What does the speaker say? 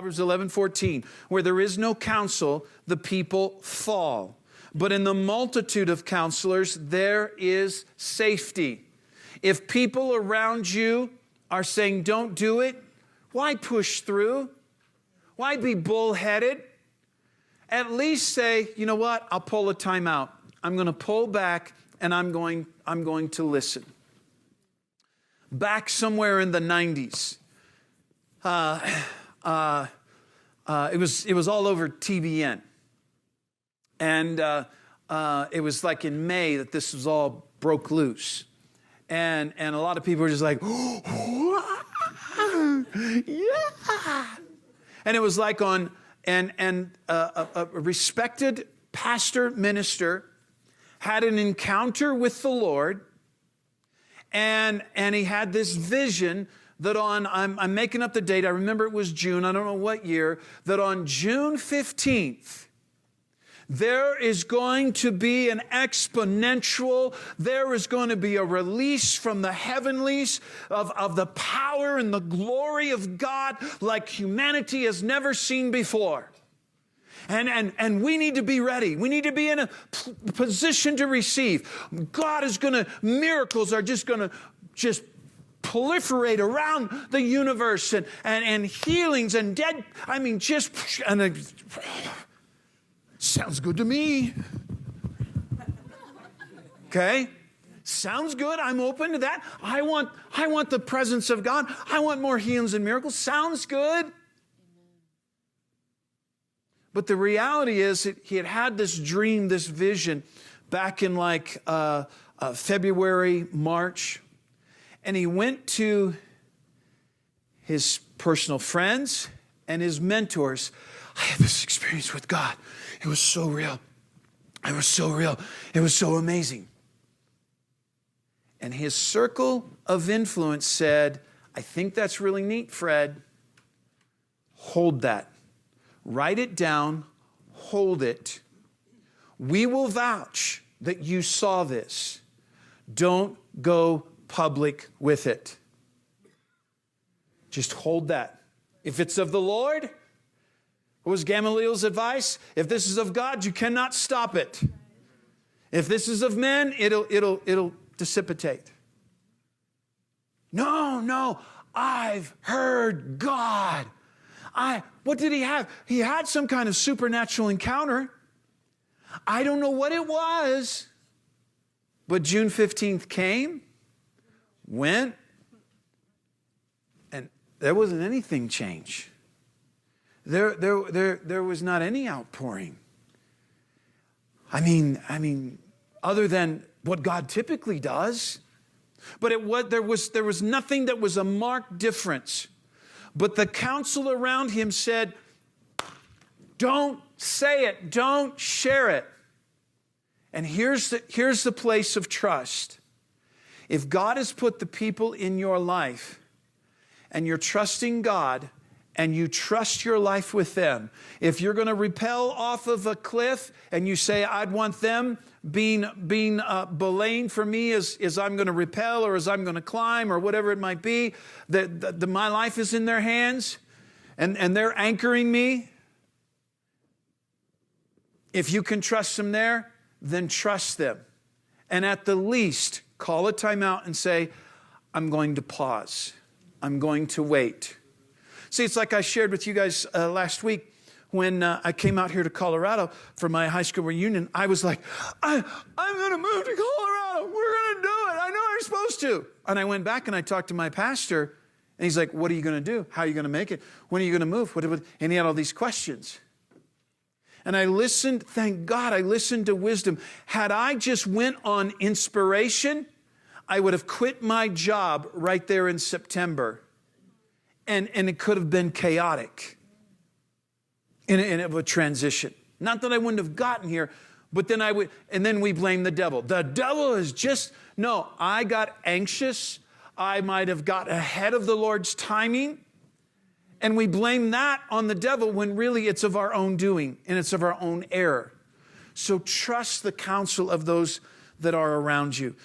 Proverbs 11:14, where there is no counsel, the people fall. But in the multitude of counselors, there is safety. If people around you are saying, don't do it, why push through? Why be bullheaded? At least say, you know what? I'll pull a timeout. I'm going to pull back and I'm going to listen. Back somewhere in the 90s, it was all over TBN. And it was like in May that this was all broke loose. And a lot of people were just like, yeah. And it was like on, a respected pastor minister had an encounter with the Lord. And he had this vision that on, I'm making up the date, I remember it was June, I don't know what year, that on June 15th, there is going to be an exponential, there is going to be a release from the heavenlies of the power and the glory of God like humanity has never seen before. And we need to be ready. We need to be in a position to receive. God is going to, miracles are just going to just proliferate around the universe and healings and dead, sounds good to me. Okay? Sounds good. I'm open to that. I want the presence of God. I want more healings and miracles. Sounds good. But the reality is that he had this dream, this vision back in like February, March. And he went to his personal friends and his mentors. I had this experience with God. It was so real. It was so real. It was so amazing. And his circle of influence said, I think that's really neat, Fred. Hold that. Write it down. Hold it. We will vouch that you saw this. Don't go public with it. Just hold that. If it's of the Lord, what was Gamaliel's advice? If this is of God, you cannot stop it. If this is of men, it'll dissipate. No, I've heard God. What did he have? He had some kind of supernatural encounter. I don't know what it was, but June 15th came, went, and there wasn't anything change. There was not any outpouring. I mean, other than what God typically does. But there was nothing that was a marked difference. But the council around him said, don't say it, don't share it. And here's the place of trust. If God has put the people in your life and you're trusting God and you trust your life with them, if you're going to rappel off of a cliff and you say, I'd want them being belaying for me as I'm going to rappel or as I'm going to climb or whatever it might be, that my life is in their hands and they're anchoring me. If you can trust them there, then trust them. And at the least, call a timeout and say, I'm going to pause. I'm going to wait. See, it's like I shared with you guys last week when I came out here to Colorado for my high school reunion. I was like, I'm going to move to Colorado. We're going to do it. I know I'm supposed to. And I went back and I talked to my pastor, and he's like, what are you going to do? How are you going to make it? When are you going to move? And he had all these questions. And I listened, thank God, I listened to wisdom. Had I just went on inspiration, I would have quit my job right there in September. And it could have been chaotic in a transition. Not that I wouldn't have gotten here, but then we blame the devil. The devil is no, I got anxious. I might have got ahead of the Lord's timing. And we blame that on the devil when really it's of our own doing and it's of our own error. So trust the counsel of those that are around you.